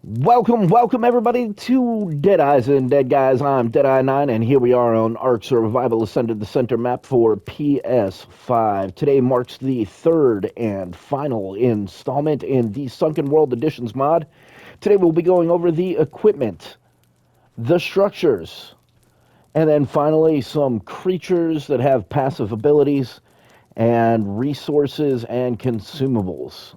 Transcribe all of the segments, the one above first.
Welcome everybody to Dead Eyes and Dead Guys. I'm Deadeye9, and here we are on Ark Survival Ascended the Center map for PS5. Today marks the third and final installment in the Sunken World Editions mod. Today we'll be going over the equipment, the structures, and then finally some creatures that have passive abilities, and resources and consumables.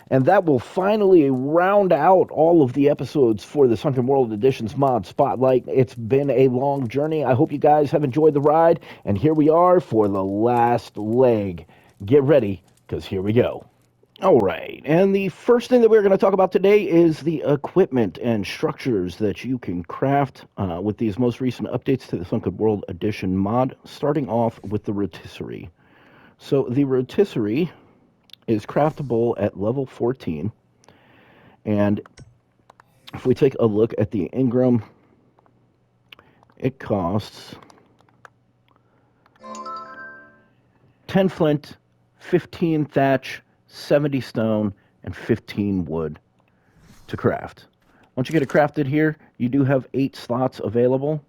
And that will finally round out all of the episodes for the Sunken World Editions mod spotlight. It's been a long journey. I hope you guys have enjoyed the ride. And here we are for the last leg. Get ready, because here we go. All right, and the first thing that we're going to talk about today is the equipment and structures that you can craft with these most recent updates to the Sunken World Edition mod, starting off with the rotisserie. So the rotisserie is craftable at level 14. And if we take a look at the Ingram, it costs 10 flint, 15 thatch, 70 stone, and 15 wood to craft. Once you get it crafted here, you do have 8 slots available.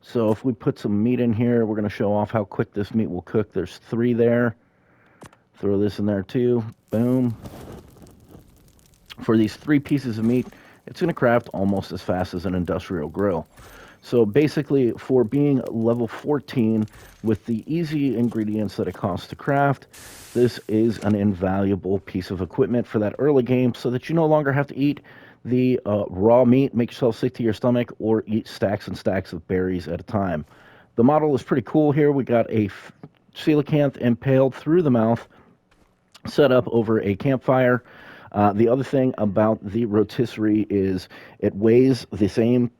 So if we put some meat in here, we're going to show off how quick this meat will cook. There's 3 there. Throw this in there too. Boom. For these 3 pieces of meat, it's going to craft almost as fast as an industrial grill. So basically, for being level 14 with the easy ingredients that it costs to craft, this is an invaluable piece of equipment for that early game so that you no longer have to eat the raw meat, make yourself sick to your stomach, or eat stacks and stacks of berries at a time. The model is pretty cool here. We got a coelacanth impaled through the mouth, set up over a campfire. The other thing about the rotisserie is it weighs the same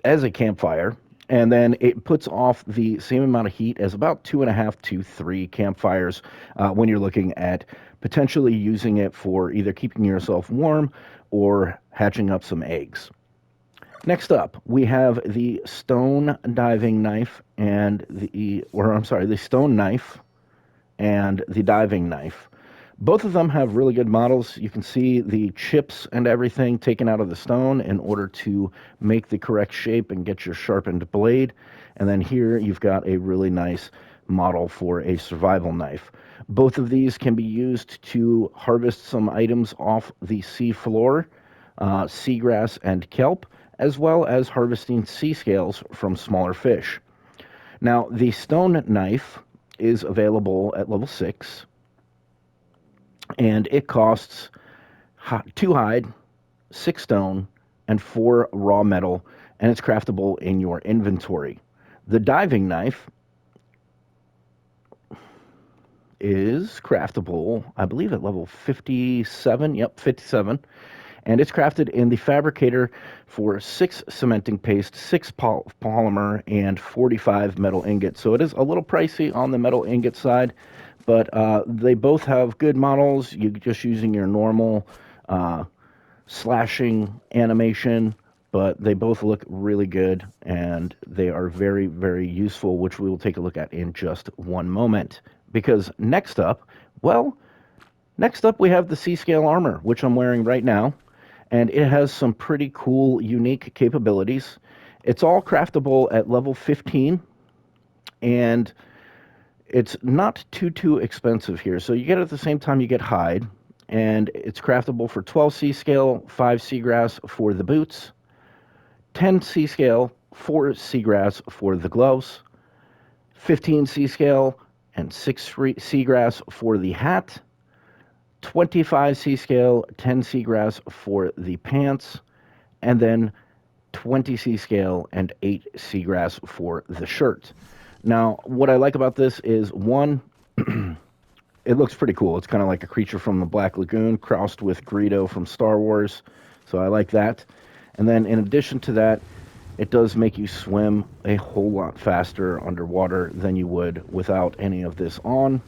as a campfire, and then it puts off the same amount of heat as about 2.5 to 3 campfires when you're looking at potentially using it for either keeping yourself warm or hatching up some eggs. Next up, we have the stone diving knife and the stone knife and the diving knife. Both of them have really good models. You can see the chips and everything taken out of the stone in order to make the correct shape and get your sharpened blade. And then here you've got a really nice model for a survival knife. Both of these can be used to harvest some items off the sea floor, seagrass and kelp, as well as harvesting sea scales from smaller fish. Now, the stone knife is available at level 6, and it costs 2 hide, 6 stone, and 4 raw metal, and it's craftable in your inventory. The diving knife is craftable, I believe, at level 57. Yep, 57. And it's crafted in the fabricator for 6 cementing paste, 6 polymer, and 45 metal ingots. So it is a little pricey on the metal ingot side, but they both have good models. You're just using your normal slashing animation, but they both look really good, and they are very, very useful, which we will take a look at in just one moment. Because next up we have the C-Scale armor, which I'm wearing right now, and it has some pretty cool, unique capabilities. It's all craftable at level 15, and it's not too expensive here. So you get it at the same time you get hide, and it's craftable for 12 C-Scale, 5 seagrass for the boots, 10 C-Scale, 4 seagrass for the gloves, 15 C-Scale, and 6 seagrass for the hat, 25 C-Scale, 10 seagrass for the pants, and then 20 C-Scale and 8 seagrass for the shirt. Now, what I like about this is, one, it looks pretty cool. It's kind of like a creature from the Black Lagoon crossed with Greedo from Star Wars, so I like that. And then in addition to that, it does make you swim a whole lot faster underwater than you would without any of this on.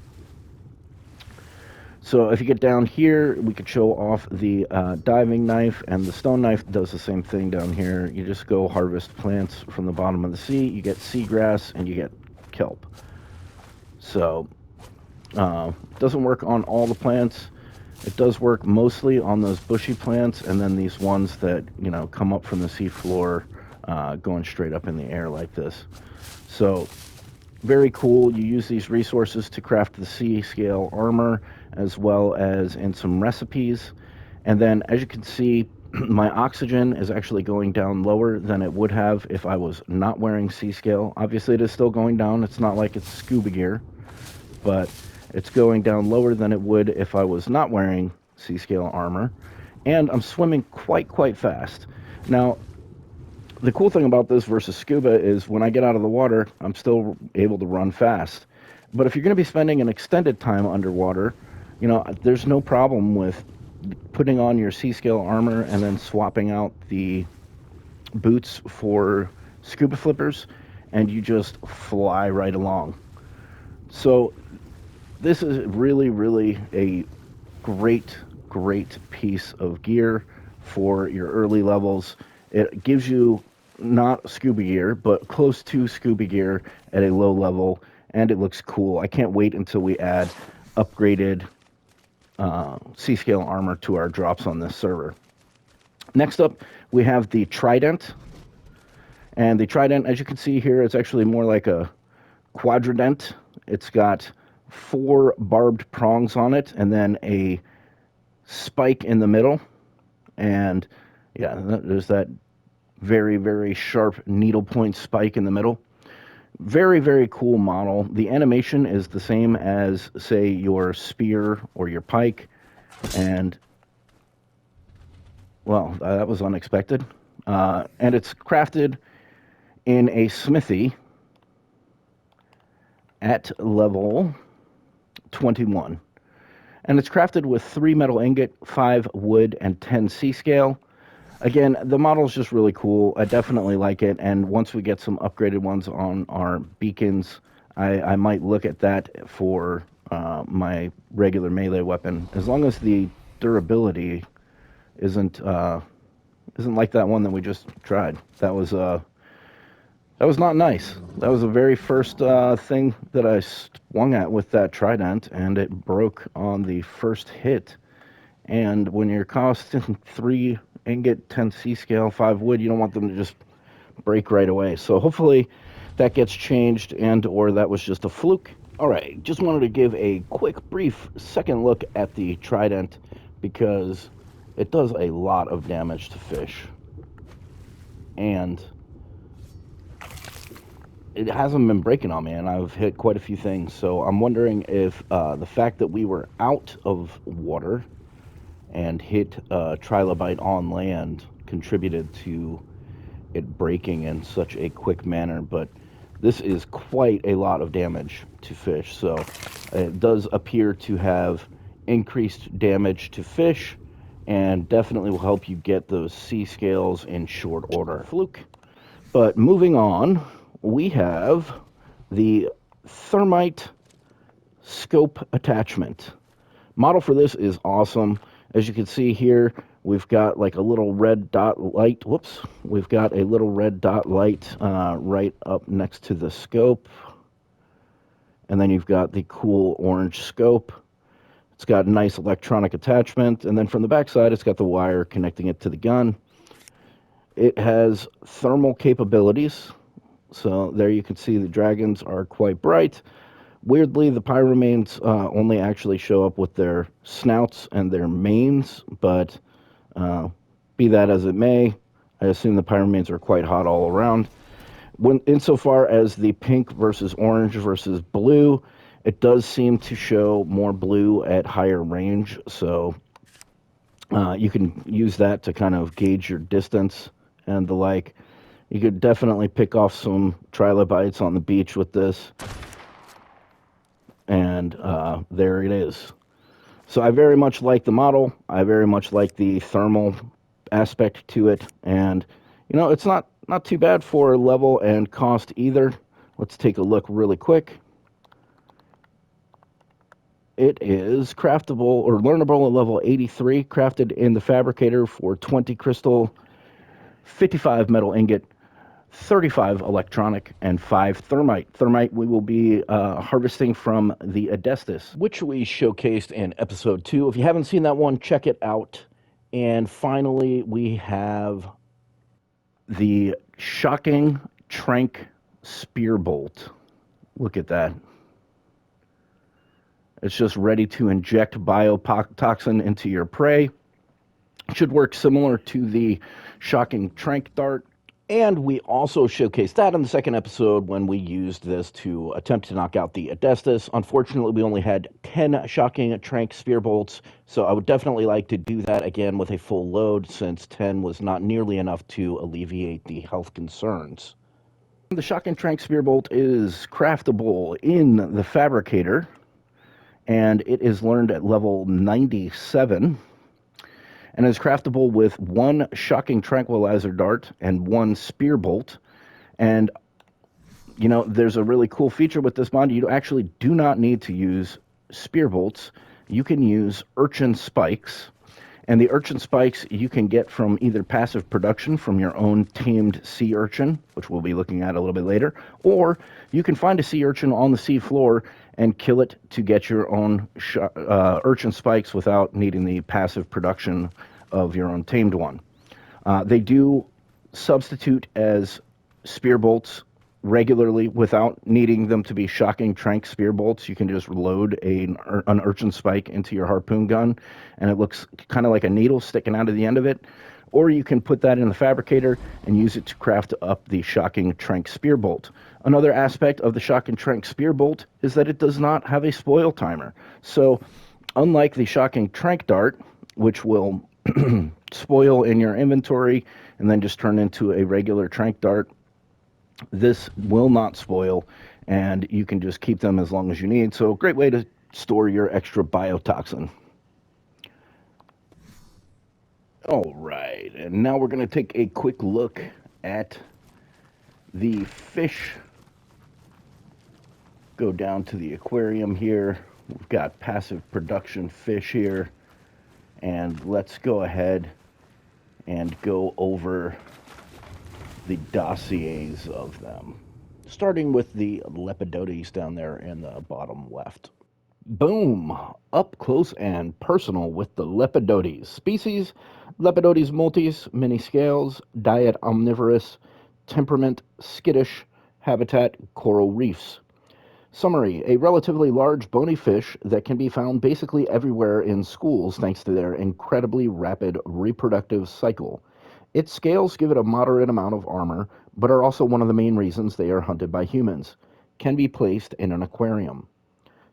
So if you get down here, we could show off the diving knife, and the stone knife does the same thing down here. You just go harvest plants from the bottom of the sea. You get seagrass and you get kelp. So doesn't work on all the plants. It does work mostly on those bushy plants and then these ones that, you know, come up from the seafloor, going straight up in the air like this. So very cool. You use these resources to craft the sea scale armor as well as in some recipes. And then as you can see, my oxygen is actually going down lower than it would have if I was not wearing sea scale. Obviously it is still going down. It's not like it's scuba gear, but it's going down lower than it would if I was not wearing sea scale armor. And I'm swimming quite fast. Now, the cool thing about this versus scuba is when I get out of the water, I'm still able to run fast. But if you're going to be spending an extended time underwater, you know, there's no problem with putting on your sea scale armor and then swapping out the boots for scuba flippers, and you just fly right along. So this is really a great piece of gear for your early levels. It gives you not scuba gear, but close to scuba gear at a low level, and it looks cool. I can't wait until we add upgraded sea scale armor to our drops on this server. Next up, we have the Trident. And the Trident, as you can see here, it's actually more like a quadradent. It's got 4 barbed prongs on it and then a spike in the middle. And yeah, there's that very sharp needlepoint spike in the middle. Very cool model. The animation is the same as, say, your spear or your pike. And, well, that was unexpected. And it's crafted in a smithy at level 21. And it's crafted with 3 metal ingot, 5 wood, and 10 sea scale. Again, the model's just really cool. I definitely like it, and once we get some upgraded ones on our beacons, I might look at that for my regular melee weapon, as long as the durability isn't like that one that we just tried. That was not nice. That was the very first thing that I swung at with that Trident, and it broke on the first hit. And when you're costing 3 ingot, 10 sea scale, 5 wood, you don't want them to just break right away. So hopefully that gets changed, and or that was just a fluke. All right, just wanted to give a quick, brief second look at the Trident because it does a lot of damage to fish. And it hasn't been breaking on me, and I've hit quite a few things. So I'm wondering if the fact that we were out of water and hit trilobite on land contributed to it breaking in such a quick manner. But this is quite a lot of damage to fish, so it does appear to have increased damage to fish and definitely will help you get those sea scales in short order. Fluke. But moving on, we have the thermite scope attachment. Model for this is awesome. As you can see here, we've got like a little red dot light. Whoops. We've got a little red dot light right up next to the scope. And then you've got the cool orange scope. It's got a nice electronic attachment. And then from the back side, it's got the wire connecting it to the gun. It has thermal capabilities. So there you can see the dragons are quite bright. Weirdly, the pyramanes only actually show up with their snouts and their manes, but be that as it may, I assume the pyramanes are quite hot all around. Insofar as the pink versus orange versus blue, it does seem to show more blue at higher range, so you can use that to kind of gauge your distance and the like. You could definitely pick off some trilobites on the beach with this. And there it is. So I very much like the model. I very much like the thermal aspect to it. And, you know, it's not too bad for level and cost either. Let's take a look really quick. It is craftable or learnable at level 83, crafted in the fabricator for 20 crystal, 55 metal ingot, 35 electronic, and 5 thermite. Thermite we will be harvesting from the Adestus, which we showcased in episode 2. If you haven't seen that one, check it out. And finally, we have the shocking Trank Spearbolt. Look at that. It's just ready to inject biotoxin into your prey. It should work similar to the shocking Trank Dart. And we also showcased that in the second episode when we used this to attempt to knock out the Adestus. Unfortunately, we only had 10 shocking Trank Spearbolts, so I would definitely like to do that again with a full load, since 10 was not nearly enough to alleviate the health concerns. The shocking Trank Spearbolt is craftable in the Fabricator, and it is learned at level 97. And is craftable with 1 shocking tranquilizer dart and 1 spear bolt. And, you know, there's a really cool feature with this mod. You actually do not need to use spear bolts. You can use urchin spikes. And the urchin spikes you can get from either passive production from your own tamed sea urchin, which we'll be looking at a little bit later, or you can find a sea urchin on the sea floor and kill it to get your own urchin spikes without needing the passive production of your own tamed one. They do substitute as spear bolts regularly without needing them to be shocking Trank spear bolts. You can just load an urchin spike into your harpoon gun, and it looks kind of like a needle sticking out of the end of it. Or you can put that in the Fabricator and use it to craft up the shocking Trank spear bolt. Another aspect of the shocking Trank spear bolt is that it does not have a spoil timer. So unlike the shocking Trank dart, which will spoil in your inventory and then just turn into a regular Trank dart, this will not spoil, and you can just keep them as long as you need. So great way to store your extra biotoxin. All right, and now we're going to take a quick look at the fish. Go down to the aquarium here. We've got passive production fish here, and let's go ahead and go over the dossiers of them, starting with the Lepidotes down there in the bottom left. Boom! Up close and personal with the Lepidotes. Species, Lepidotes multis, many scales, diet omnivorous, temperament skittish, habitat coral reefs. Summary: a relatively large bony fish that can be found basically everywhere in schools thanks to their incredibly rapid reproductive cycle. Its scales give it a moderate amount of armor, but are also one of the main reasons they are hunted by humans. Can be placed in an aquarium.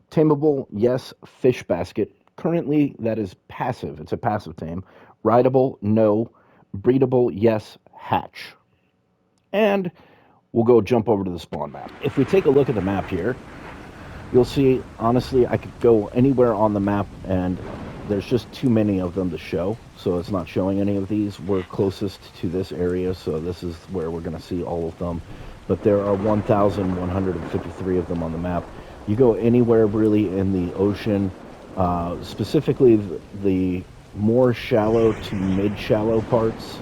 Tameable, yes, fish basket. Currently, that is passive. It's a passive tame. Rideable, no. Breedable, yes, hatch. And we'll go jump over to the spawn map. If we take a look at the map here, you'll see, honestly, I could go anywhere on the map, and there's just too many of them to show, so it's not showing any of these. We're closest to this area, so this is where we're going to see all of them. But there are 1,153 of them on the map. You go anywhere really in the ocean, specifically the more shallow to mid-shallow parts,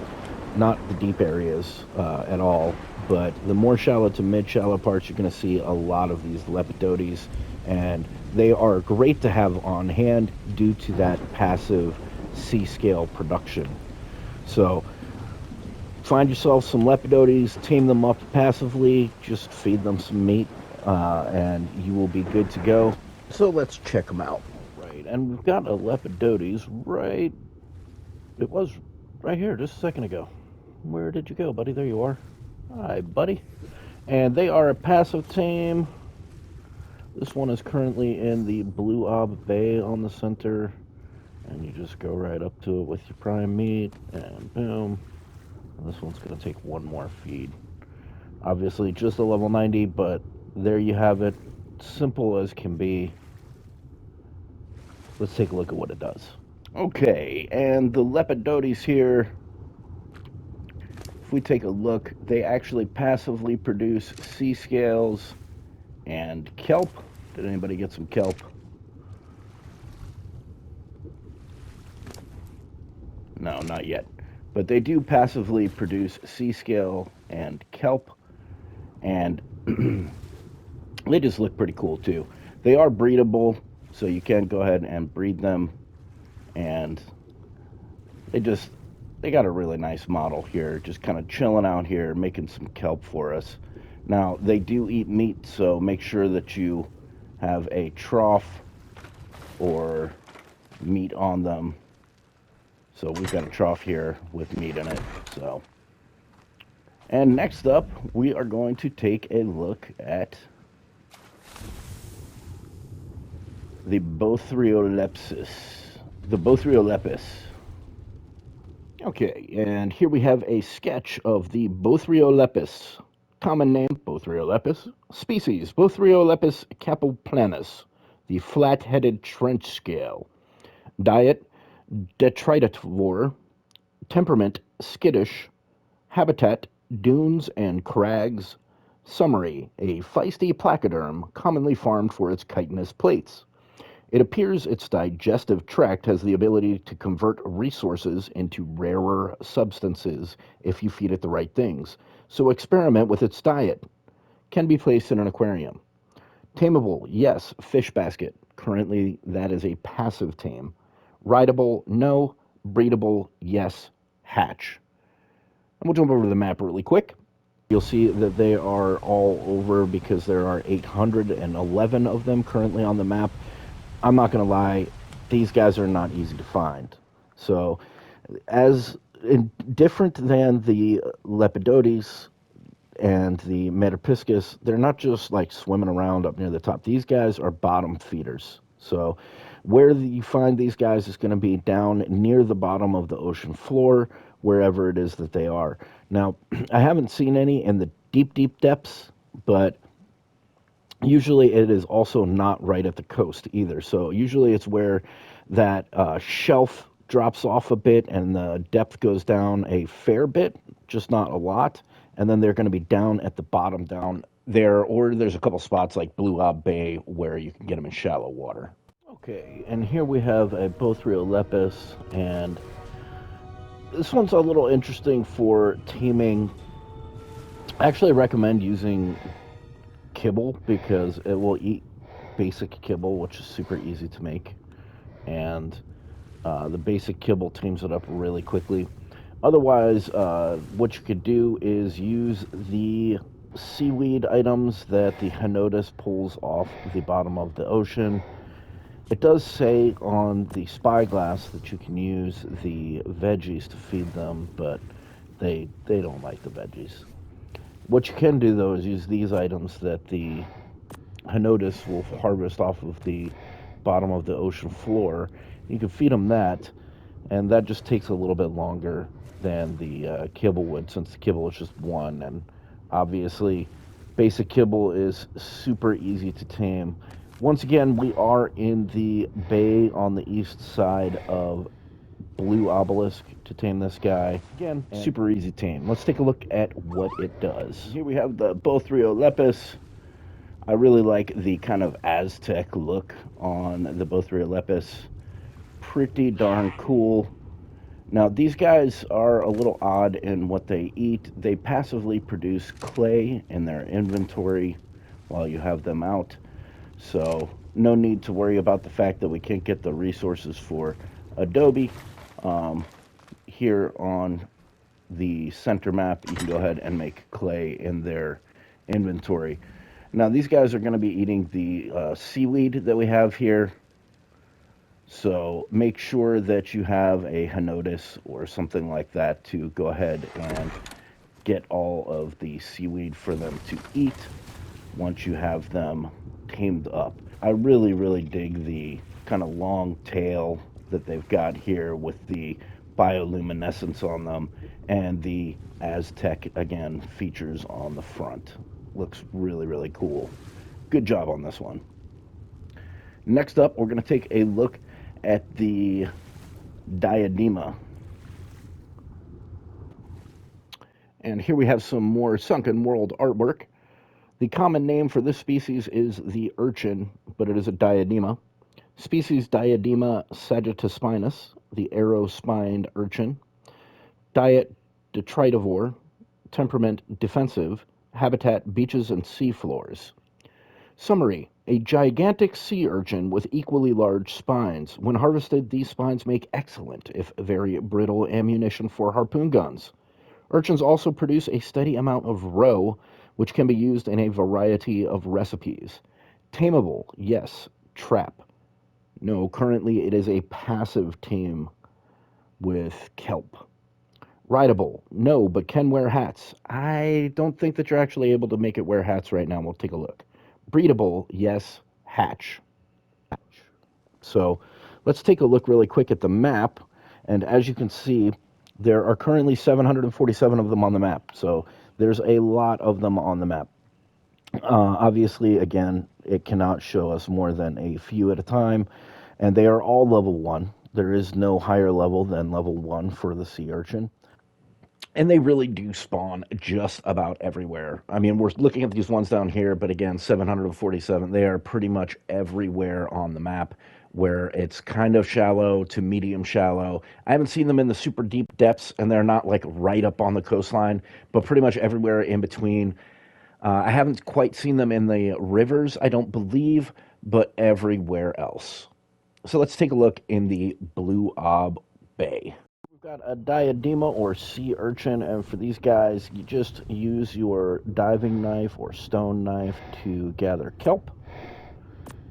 not the deep areas at all, but the more shallow to mid-shallow parts, you're going to see a lot of these Lepidotes, and they are great to have on hand due to that passive C-scale production. So find yourself some Lepidotes, tame them up passively, just feed them some meat, and you will be good to go. So let's check them out. Right, and we've got a Lepidotes right, it was right here just a second ago. Where did you go, buddy? There you are. Hi, buddy. And they are a passive tame. This one is currently in the Blue Ob Bay on the center, and you just go right up to it with your prime meat, and boom. And this one's going to take one more feed. Obviously just a level 90, but there you have it. Simple as can be. Let's take a look at what it does. Okay, and the Lepidotes here, if we take a look, they actually passively produce sea scales and kelp. Did anybody get some kelp? No, not yet. But they do passively produce sea scale and kelp, and they just look pretty cool too. They are breedable, so you can go ahead and breed them, and they just they got a really nice model here, just kind of chilling out here, making some kelp for us. Now they do eat meat, so make sure that you have a trough or meat on them. So we've got a trough here with meat in it. So, and next up, we are going to take a look at the Bothriolepis. The Bothriolepis. Okay, and here we have a sketch of the Bothriolepis. Common name, Bothriolepis. Species, Bothriolepis capoplanus, the flat-headed trench scale. Diet, detritivore. Temperament, skittish. Habitat, dunes and crags. Summary, a feisty placoderm commonly farmed for its chitinous plates. It appears its digestive tract has the ability to convert resources into rarer substances if you feed it the right things, so experiment with its diet. Can be placed in an aquarium. Tameable, yes, fish basket. Currently, that is a passive tame. Rideable, no. Breedable, yes, hatch. And we'll jump over to the map really quick. You'll see that they are all over because there are 811 of them currently on the map. I'm not going to lie, these guys are not easy to find. So, different than the Lepidotes and the Metapiscus, they're not just like swimming around up near the top. These guys are bottom feeders. So, where you find these guys is going to be down near the bottom of the ocean floor, wherever it is that they are. Now, I haven't seen any in the deep, deep depths, but usually it is also not right at the coast either. So usually it's where that shelf drops off a bit and the depth goes down a fair bit, just not a lot. And then they're going to be down at the bottom down there, or there's a couple spots like Blue Ob Bay where you can get them in shallow water. Okay, and here we have a Bothriolepis, and this one's a little interesting for taming. I actually recommend using kibble because it will eat basic kibble, which is super easy to make, and the basic kibble tames it up really quickly. Otherwise, what you could do is use the seaweed items that the Henotis pulls off the bottom of the ocean. It does say on the spyglass that you can use the veggies to feed them, but they don't like the veggies. What you can do, though, is use these items that the Henotis will harvest off of the bottom of the ocean floor. You can feed them that, and that just takes a little bit longer than the kibble would, since the kibble is just one. And obviously, basic kibble is super easy to tame. Once again, we are in the bay on the east side of Blue Obelisk to tame this guy. Again, super easy tame. Let's take a look at what it does. Here we have the Bothriolepis. I really like the kind of Aztec look on the Bothriolepis. Pretty darn cool. Now, these guys are a little odd in what they eat. They passively produce clay in their inventory while you have them out. So, no need to worry about the fact that we can't get the resources for Adobe. Here on the center map, you can go ahead and make clay in their inventory. Now, these guys are going to be eating the seaweed that we have here. So make sure that you have a Henotis or something like that to go ahead and get all of the seaweed for them to eat once you have them tamed up. I really, really dig the kind of long tail that they've got here with the bioluminescence on them, and the Aztec, again, features on the front. Looks really, really cool. Good job on this one. Next up, we're going to take a look at the Diadema. And here we have some more Sunken World artwork. The common name for this species is the urchin, but it is a Diadema. Species Diadema sagittоспinus, the arrow-spined urchin. Diet detritivore, temperament defensive, habitat beaches and seafloors. Summary: a gigantic sea urchin with equally large spines. When harvested, these spines make excellent, if very brittle, ammunition for harpoon guns. Urchins also produce a steady amount of roe, which can be used in a variety of recipes. Tameable, yes. Trap, no. Currently, it is a passive tame with kelp. Rideable, no, but can wear hats. I don't think that you're actually able to make it wear hats right now. We'll take a look. Breedable, yes. Hatch. So let's take a look really quick at the map. And as you can see, there are currently 747 of them on the map. So there's a lot of them on the map. Obviously, again, it cannot show us more than a few at a time. And they are all level 1. There is no higher level than level 1 for the sea urchin. And they really do spawn just about everywhere. I mean, we're looking at these ones down here, but again, 747, they are pretty much everywhere on the map where it's kind of shallow to medium shallow. I haven't seen them in the super deep depths, and they're not like right up on the coastline, but pretty much everywhere in between. I haven't quite seen them in the rivers, I don't believe, but everywhere else. So let's take a look in the Blue Ob Bay. We've got a diadema or sea urchin, and for these guys, you just use your diving knife or stone knife to gather kelp,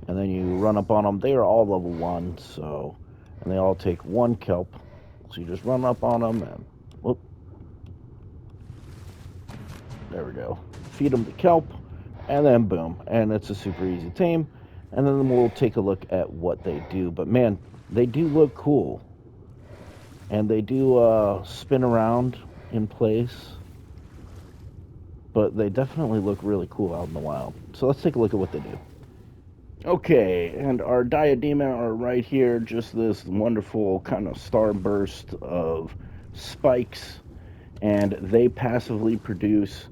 and then you run up on them. They are all level 1, so, and they all take 1 kelp, so you just run up on them, and, whoop, there we go. Feed them the kelp, and then boom, and it's a super easy tame, and then we'll take a look at what they do. But man, they do look cool. And they do spin around in place, but they definitely look really cool out in the wild. So let's take a look at what they do. Okay, and our diadema are right here, just this wonderful kind of starburst of spikes, and they passively produce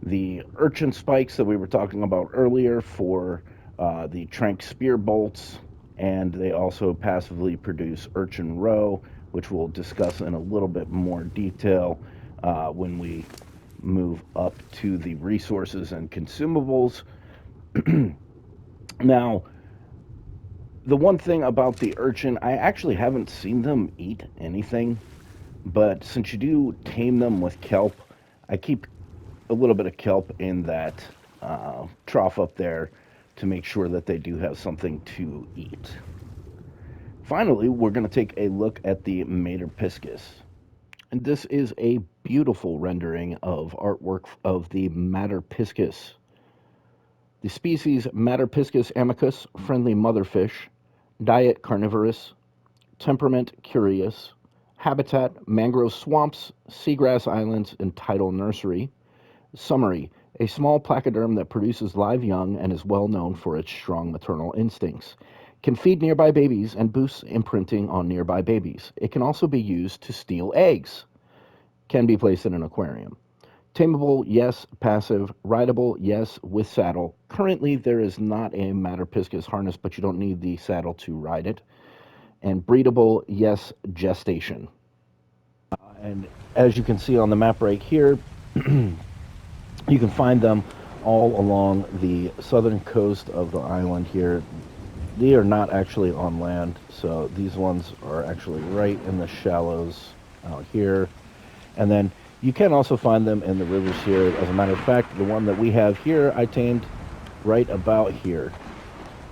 the urchin spikes that we were talking about earlier for the trank spear bolts, and they also passively produce urchin roe, which we'll discuss in a little bit more detail when we move up to the resources and consumables. Now, the one thing about the urchin, I actually haven't seen them eat anything, but since you do tame them with kelp, I keep a little bit of kelp in that trough up there to make sure that they do have something to eat. Finally, we're going to take a look at the Mater piscis. And this is a beautiful rendering of artwork of the Mater piscis. The species Mater piscis amicus, friendly motherfish, diet carnivorous, temperament curious, habitat mangrove swamps, seagrass islands, and tidal nursery. Summary: a small placoderm that produces live young and is well known for its strong maternal instincts. Can feed nearby babies and boosts imprinting on nearby babies. It can also be used to steal eggs. Can be placed in an aquarium. Tameable, yes. Passive. Rideable, yes, with saddle. Currently, there is not a Mater piscis harness, but you don't need the saddle to ride it. And breedable, yes. Gestation. And as you can see on the map right here, you can find them all along the southern coast of the island here. They are not actually on land, so these ones are actually right in the shallows out here. And then you can also find them in the rivers here. As a matter of fact, the one that we have here, I tamed right about here.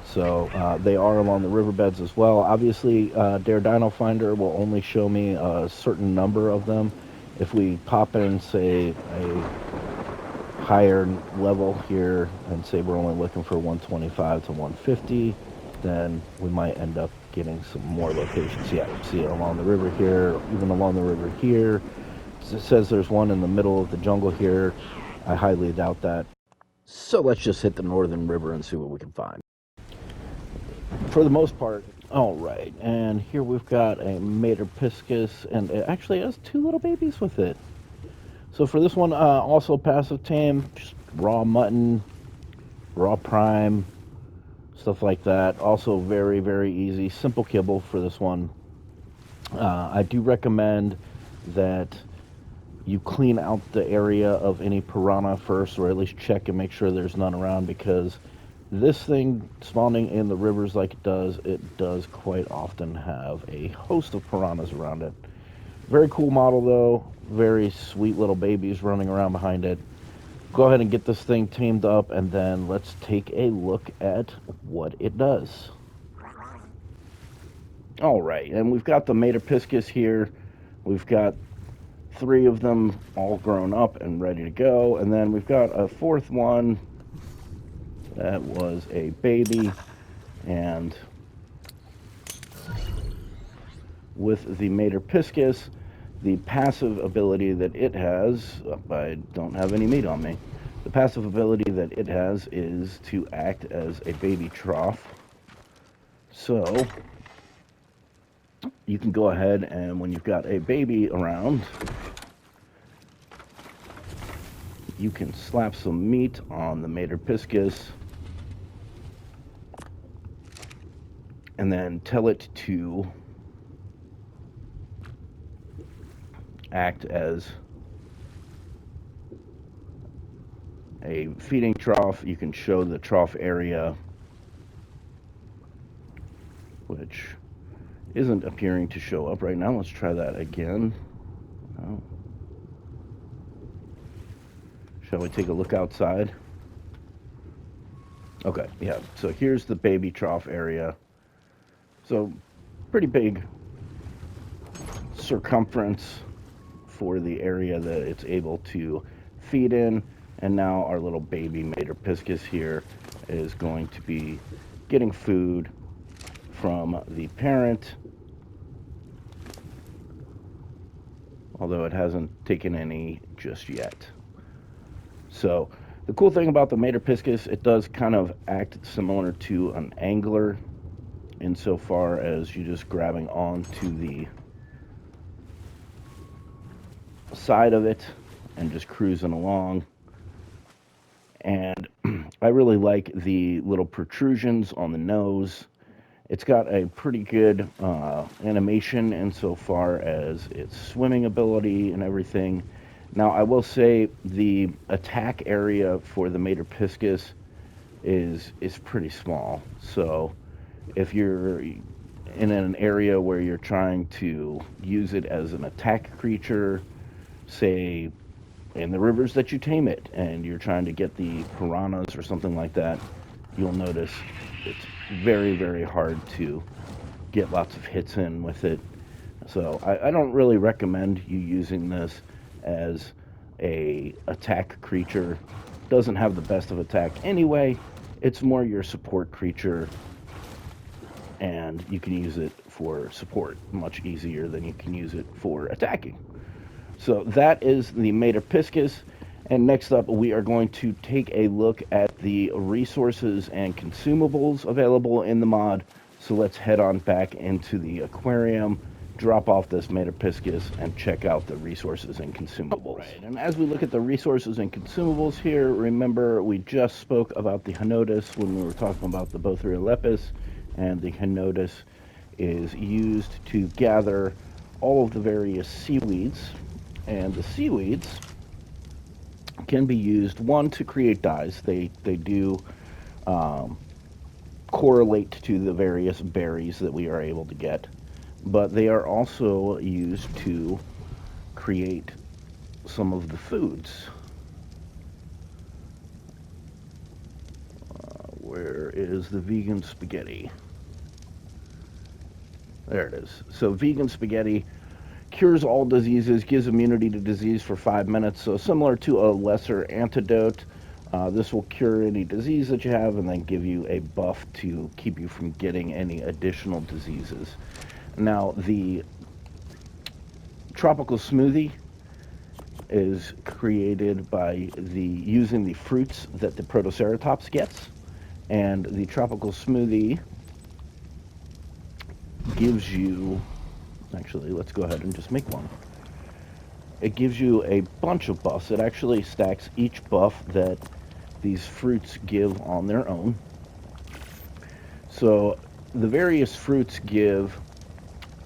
So they are along the riverbeds as well. Obviously, Dare Dino Finder will only show me a certain number of them. If we pop in, say, a higher level here and say we're only looking for 125 to 150, then we might end up getting some more locations. Yeah, see it along the river here, even along the river here. It says there's one in the middle of the jungle here. I highly doubt that. So let's just hit the northern river and see what we can find. For the most part, all right, and here we've got a Mater piscis, and it actually has 2 little babies with it. So for this one, also passive tame, just raw mutton, raw prime, stuff like that. Also very, very easy, simple kibble for this one. I do recommend that you clean out the area of any piranha first, or at least check and make sure there's none around, because this thing spawning in the rivers like it does quite often have a host of piranhas around it. Very cool model though, very sweet little babies running around behind it. Go ahead and get this thing tamed up, and then let's take a look at what it does. All right, and we've got the Meterpiscus here. We've got 3 of them all grown up and ready to go, and then we've got a 4th one that was a baby. And with the Meterpiscus, the passive ability that it has, I don't have any meat on me. The passive ability that it has is to act as a baby trough. So you can go ahead and when you've got a baby around, you can slap some meat on the Meterpiscus and then tell it to act as a feeding trough. You can show the trough area, which isn't appearing to show up right now. Let's try that again. Oh. Shall we take a look outside? Okay, yeah, so here's the baby trough area. So pretty big circumference for the area that it's able to feed in. And now our little baby Meterpiscus here is going to be getting food from the parent, although it hasn't taken any just yet. So the cool thing about the Meterpiscus, it does kind of act similar to an angler insofar as you just grabbing onto the side of it and just cruising along. And I really like the little protrusions on the nose. It's got a pretty good animation insofar as its swimming ability and everything. Now, I will say the attack area for the Meterpiscus is pretty small. So if you're in an area where you're trying to use it as an attack creature, say in the rivers that you tame it, and you're trying to get the piranhas or something like that, you'll notice it's very, very hard to get lots of hits in with it. So I don't really recommend you using this as a attack creature. Doesn't have the best of attack anyway. It's more your support creature, and you can use it for support much easier than you can use it for attacking. So that is the Meterpiscus. And next up, we are going to take a look at the resources and consumables available in the mod. So let's head on back into the aquarium, drop off this Meterpiscus, and check out the resources and consumables. Right. And as we look at the resources and consumables here, remember we just spoke about the Henotis when we were talking about the Bothria lepus, and the Henotis is used to gather all of the various seaweeds. And the seaweeds can be used, one, to create dyes. They do correlate to the various berries that we are able to get, but they are also used to create some of the foods. Where is the vegan spaghetti? There it is. So vegan spaghetti cures all diseases, gives immunity to disease for 5 minutes. So similar to a lesser antidote, this will cure any disease that you have and then give you a buff to keep you from getting any additional diseases. Now, the tropical smoothie is created by using the fruits that the Protoceratops gets, and the tropical smoothie gives you, actually, let's go ahead and just make one. It gives you a bunch of buffs. It actually stacks each buff that these fruits give on their own. So the various fruits give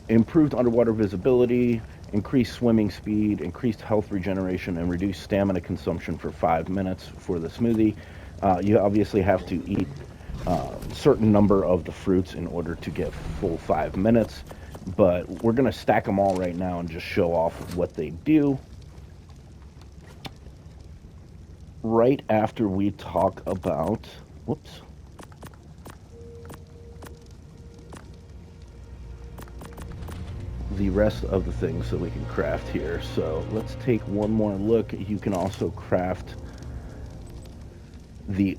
improved underwater visibility, increased swimming speed, increased health regeneration, and reduced stamina consumption for 5 minutes for the smoothie. You obviously have to eat a certain number of the fruits in order to get full 5 minutes, but we're going to stack them all right now and just show off what they do right after we talk about, whoops, the rest of the things that we can craft here. So let's take one more look. You can also craft the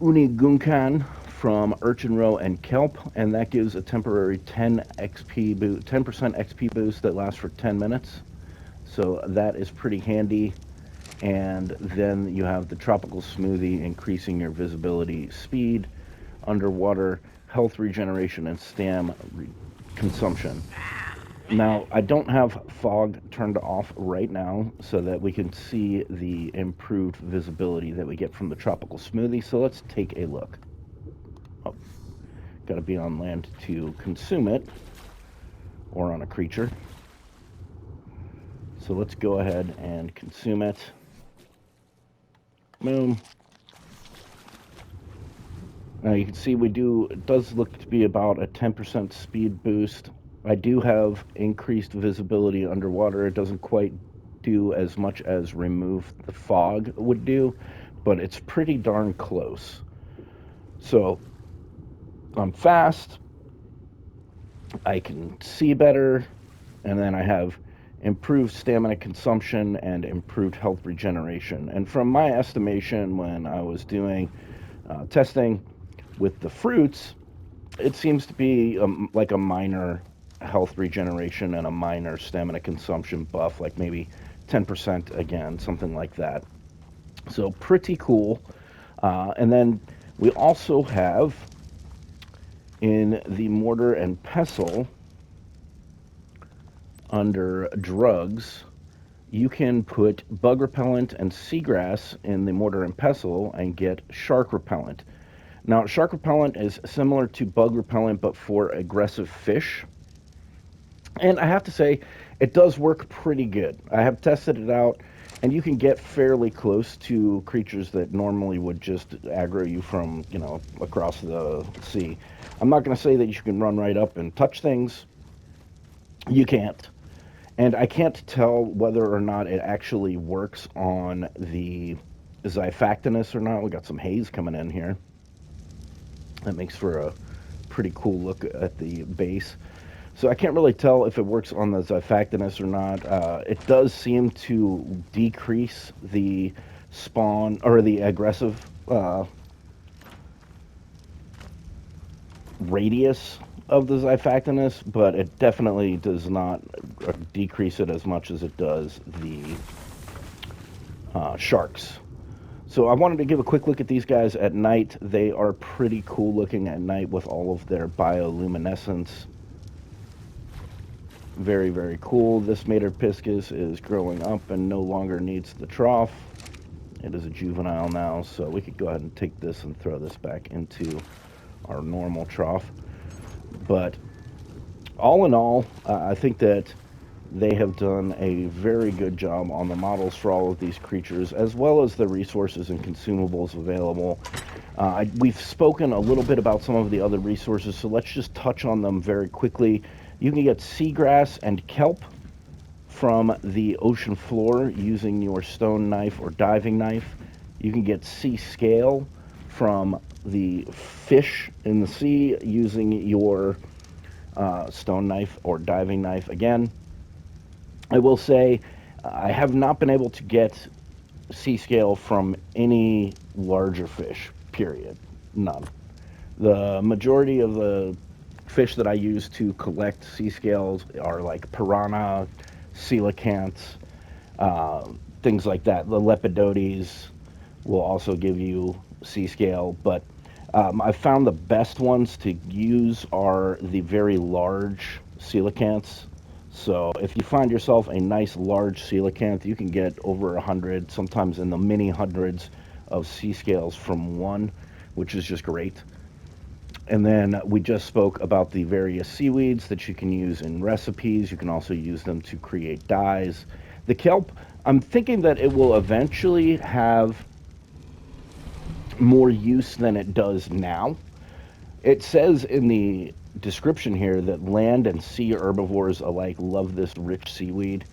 Unigunkan from Urchin Roe and Kelp, and that gives a temporary 10% XP boost that lasts for 10 minutes. So that is pretty handy. And then you have the Tropical Smoothie, increasing your visibility, speed, underwater, health regeneration, and stam consumption. Now, I don't have fog turned off right now so that we can see the improved visibility that we get from the Tropical Smoothie, so let's take a look. Oh, got to be on land to consume it, or on a creature. So let's go ahead and consume it. Boom. Now you can see it does look to be about a 10% speed boost. I do have increased visibility underwater. It doesn't quite do as much as remove the fog would do, but it's pretty darn close. So I'm fast, I can see better, and then I have improved stamina consumption and improved health regeneration. And from my estimation, when I was doing testing with the fruits, it seems to be like a minor health regeneration and a minor stamina consumption buff, like maybe 10% again, something like that. So pretty cool. And then we also have in the mortar and pestle, under drugs, you can put bug repellent and seagrass in the mortar and pestle and get shark repellent. Now, shark repellent is similar to bug repellent, but for aggressive fish. And I have to say, it does work pretty good. I have tested it out, and you can get fairly close to creatures that normally would just aggro you from, across the sea. I'm not going to say that you can run right up and touch things. You can't. And I can't tell whether or not it actually works on the Xiphactinus or not. We got some haze coming in here. That makes for a pretty cool look at the base. So I can't really tell if it works on the Xiphactinus or not. It does seem to decrease the spawn, or the aggressive radius of the Xiphactinus, but it definitely does not decrease it as much as it does the sharks. So I wanted to give a quick look at these guys at night. They are pretty cool looking at night with all of their bioluminescence. Very, very cool. This Mater Piscis is growing up and no longer needs the trough. It is a juvenile now, so we could go ahead and take this and throw this back into our normal trough. But all in all, I think that they have done a very good job on the models for all of these creatures, as well as the resources and consumables available. We've spoken a little bit about some of the other resources, so let's just touch on them very quickly. You can get seagrass and kelp from the ocean floor using your stone knife or diving knife. You can get sea scale from the fish in the sea using your stone knife or diving knife again. I will say I have not been able to get sea scale from any larger fish, period. None. The majority of the fish that I use to collect sea scales are like piranha, coelacanths, things like that. The lepidotes will also give you sea scale, but I found the best ones to use are the very large coelacanths. So if you find yourself a nice large coelacanth, you can get over 100, sometimes in the mini hundreds of sea scales from one, which is just great. And then we just spoke about the various seaweeds that you can use in recipes. You can also use them to create dyes. The kelp, I'm thinking that it will eventually have more use than it does now. It says in the description here that land and sea herbivores alike love this rich seaweed.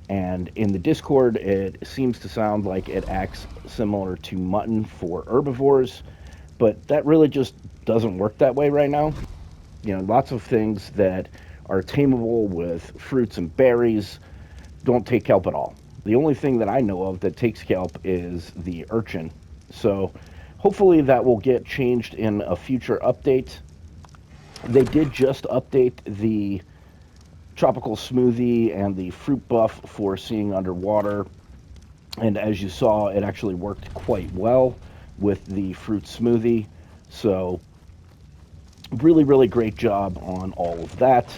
And in the Discord, it seems to sound like it acts similar to mutton for herbivores, but that really just doesn't work that way right now. You know, lots of things that are tameable with fruits and berries don't take kelp at all. The only thing that I know of that takes kelp is the urchin. So hopefully that will get changed in a future update. They did just update the tropical smoothie and the fruit buff for seeing underwater. And as you saw, it actually worked quite well with the fruit smoothie. So really, really great job on all of that.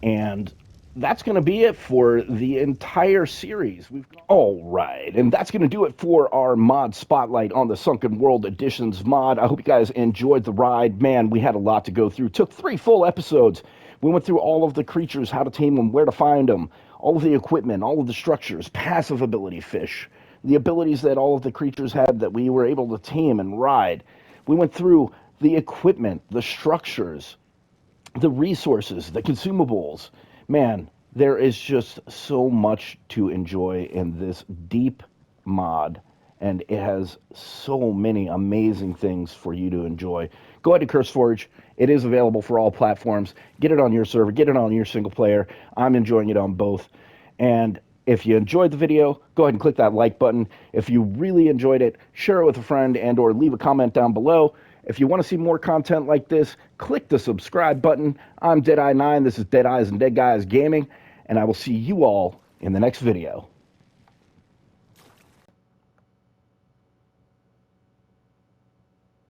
And that's going to be it for the entire series. All right, and that's going to do it for our mod spotlight on the Sunken World Editions mod. I hope you guys enjoyed the ride. Man, we had a lot to go through. Took 3 full episodes. We went through all of the creatures, how to tame them, where to find them, all of the equipment, all of the structures, passive ability fish, the abilities that all of the creatures had that we were able to tame and ride. We went through the equipment, the structures, the resources, the consumables. Man, there is just so much to enjoy in this deep mod, and it has so many amazing things for you to enjoy. Go ahead to CurseForge. It is available for all platforms. Get it on your server, get it on your single player. I'm enjoying it on both. And if you enjoyed the video, go ahead and click that like button. If you really enjoyed it, share it with a friend and or leave a comment down below. If you want to see more content like this, click the subscribe button. I'm Deadeye9. This is Dead Eyes and Dead Guys Gaming, and I will see you all in the next video.